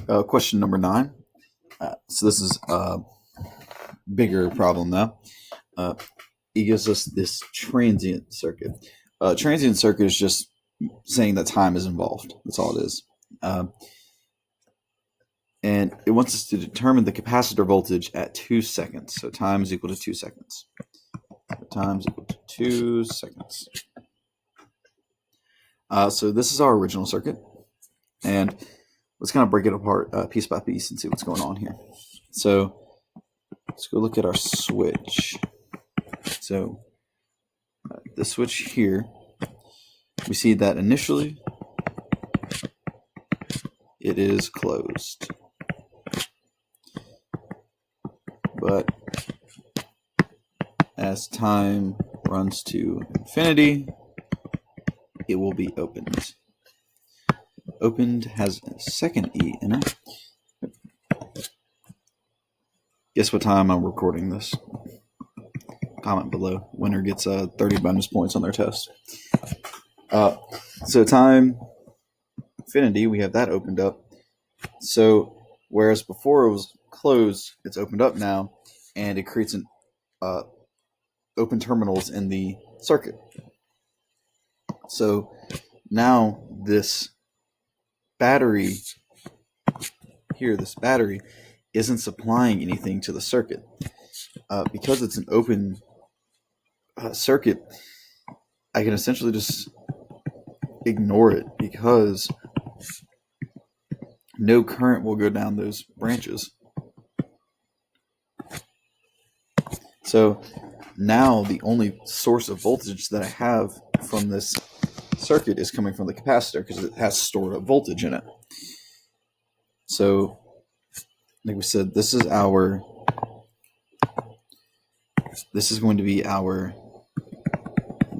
Question number 9. So this is a bigger problem now. It gives us this transient circuit. Transient circuit is just saying that time is involved. That's all it is. And it wants us to determine the capacitor voltage at 2 seconds. So time is equal to 2 seconds. Time is equal to 2 seconds. So this is our original circuit. And let's kind of break it apart piece by piece and see what's going on here. So let's go look at our switch. So the switch here, we see that initially it is closed. But as time runs to infinity, it will be opened. Opened has a second E in it. Guess what time I'm recording this? Comment below. Winner gets 30 bonus points on their test. So time infinity, we have that opened up. So whereas before it was closed, it's opened up now, and it creates an open terminals in the circuit. So now this battery here, this battery isn't supplying anything to the circuit. Because it's an open circuit, I can essentially just ignore it because no current will go down those branches. So now the only source of voltage that I have from this circuit is coming from the capacitor because it has stored up voltage in it. So like we said, this is going to be our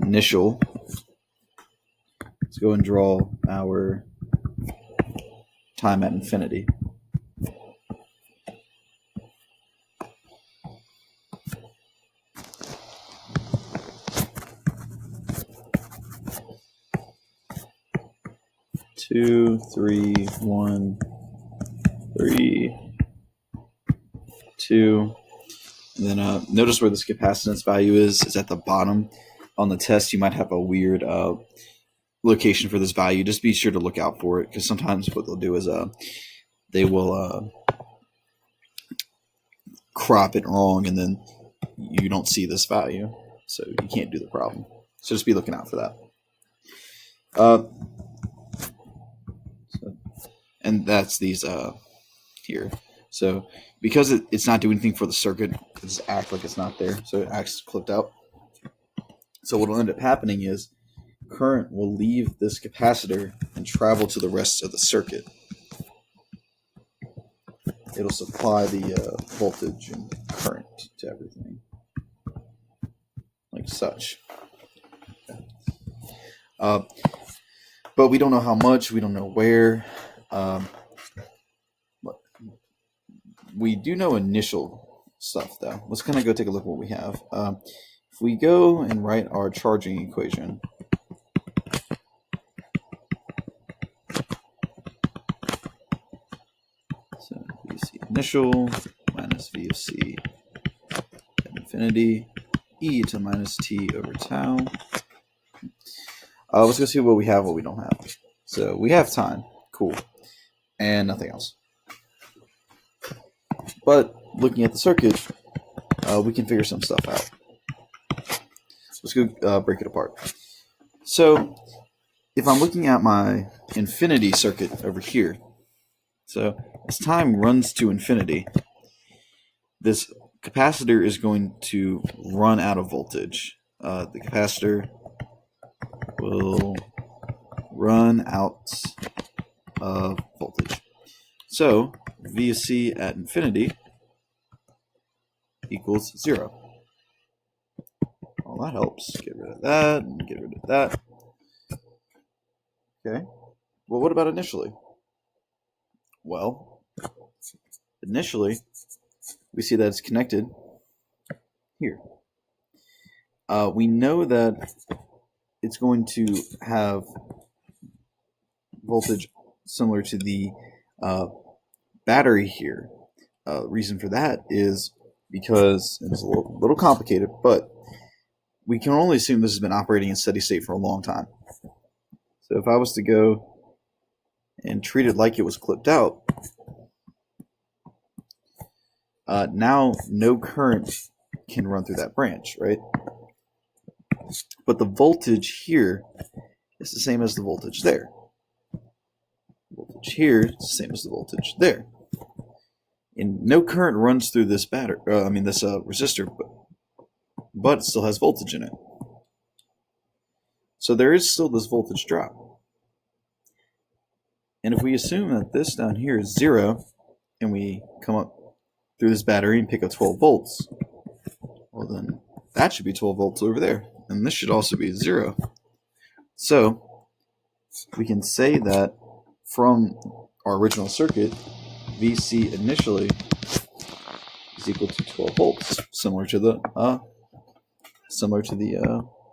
initial. Let's go and draw our time at infinity. Two, three, 1, 3, 2. And then notice where this capacitance value is at the bottom. On the test, you might have a weird location for this value. Just be sure to look out for it, because sometimes what they'll do is they will crop it wrong, and then you don't see this value, so you can't do the problem. So just be looking out for that. And that's these here. So because it's not doing anything for the circuit, it just acts like it's not there. So it acts clipped out. So what will end up happening is current will leave this capacitor and travel to the rest of the circuit. It'll supply the voltage and current to everything, like such. But we don't know how much, we don't know where. We do know initial stuff, though. Let's kind of go take a look at what we have. If we go and write our charging equation, so V of C initial minus V of C at infinity, e to minus t over tau. Let's go see what we have, what we don't have. So we have time, cool, and nothing else. But looking at the circuit, we can figure some stuff out. Let's go break it apart. So if I'm looking at my infinity circuit over here, so as time runs to infinity, this capacitor is going to run out of voltage. The capacitor will run out of voltage. So V of C at infinity equals 0. Well, that helps. Get rid of that and get rid of that. Okay. Well, what about initially? Well, initially, we see that it's connected here. We know that it's going to have voltage similar to the battery here. The reason for that is because it's a little complicated, but we can only assume this has been operating in steady state for a long time. So if I was to go and treat it like it was clipped out, now no current can run through that branch, right? But the voltage here is the same as the voltage there. The voltage here is the same as the voltage there. And no current runs through this resistor, but it still has voltage in it. So there is still this voltage drop. And if we assume that this down here is 0, and we come up through this battery and pick up 12 volts, well then that should be 12 volts over there. And this should also be 0. So we can say that from our original circuit, VC initially is equal to 12 volts, similar to the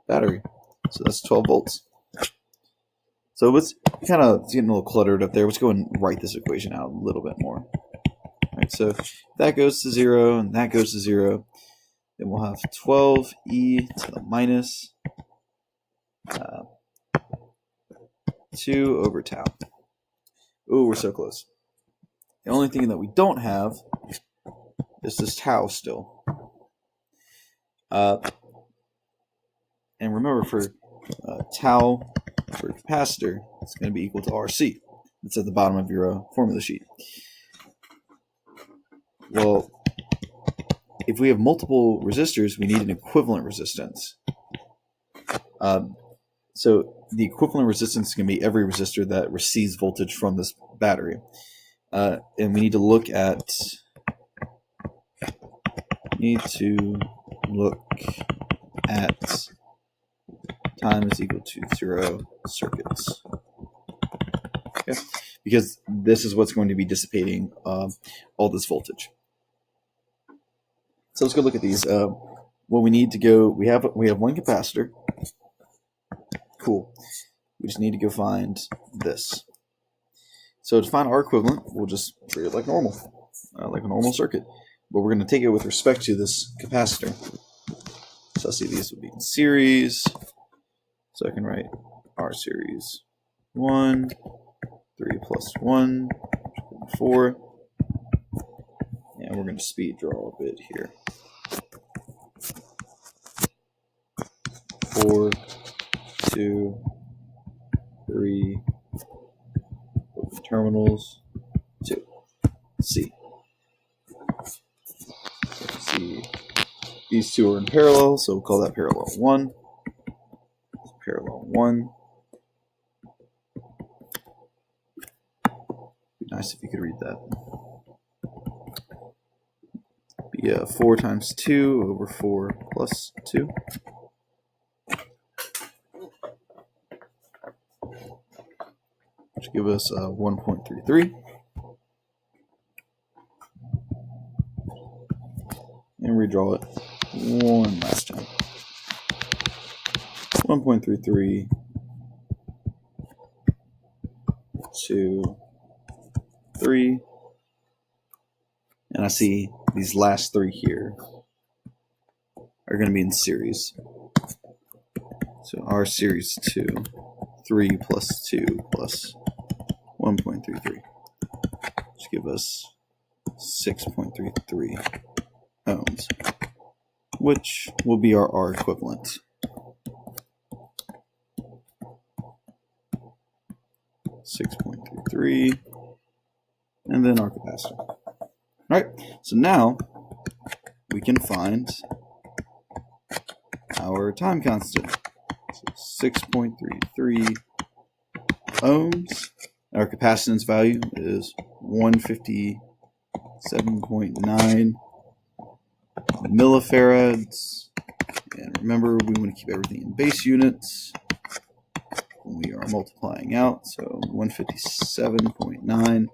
battery. So that's 12 volts. So it's getting a little cluttered up there. Let's go and write this equation out a little bit more. All right, so if that goes to 0 and that goes to 0, then we'll have 12e to the minus 2 over tau. Ooh, we're so close. The only thing that we don't have is this tau still. And remember, for tau for a capacitor, it's going to be equal to RC. It's at the bottom of your formula sheet. Well, if we have multiple resistors, we need an equivalent resistance. So the equivalent resistance is going to be every resistor that receives voltage from this battery. And we need to look at time is equal to 0 circuits. Okay? Because this is what's going to be dissipating all this voltage. So let's go look at these. What we need to go, we have one capacitor. Cool. We just need to go find this. So to find our equivalent, we'll just treat it like normal, like a normal circuit. But we're going to take it with respect to this capacitor. So I see these would be in series. So I can write R series 1, 3 plus 1, 4. And we're going to speed draw a bit here. 4, 2, 3, open terminals, 2. C. See, these two are in parallel, so we'll call that parallel 1. Parallel 1. Be nice if you could read that. Be 4 times 2 over 4 plus 2. Which give us 1.33. And redraw it one last time. 1.33 2, 3, and I see these last 3 here are going to be in series. So R series 2, 3 plus 2 plus 1.33, which give us 6.33 ohms, which will be our R equivalent. 6.33, and then our capacitor. All right, so now we can find our time constant. So 6.33 ohms. Our capacitance value is 157.9 millifarads. And remember, we want to keep everything in base units when we are multiplying out. So 157.9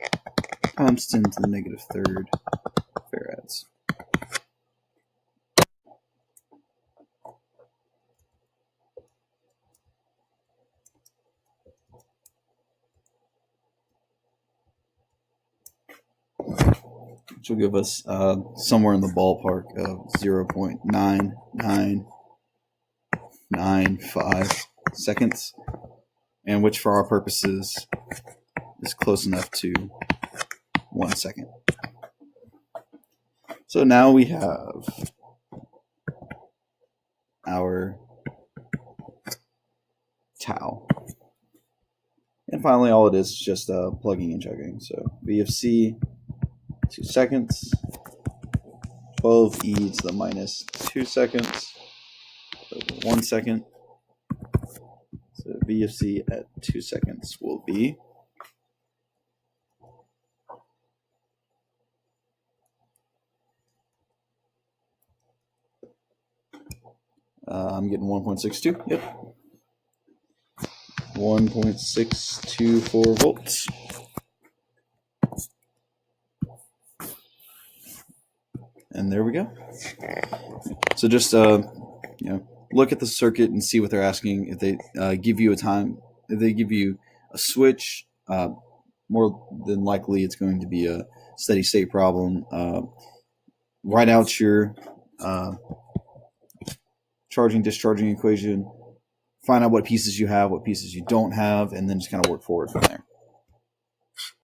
times 10 to the negative third farads. which will give us somewhere in the ballpark of 0.9995 seconds, and which for our purposes is close enough to 1 second. So now we have our tau. And finally, all it is just plugging and chugging. So VFC, 2 seconds, 12e to the minus 2 seconds, over 1 second. So VFC at 2 seconds will be I'm getting 1.62. Yep. 1.624 volts. And there we go. So just look at the circuit and see what they're asking. If they give you a time, if they give you a switch, more than likely it's going to be a steady state problem. Write out your charging discharging equation, find out what pieces you have, what pieces you don't have, and then just kind of work forward from there.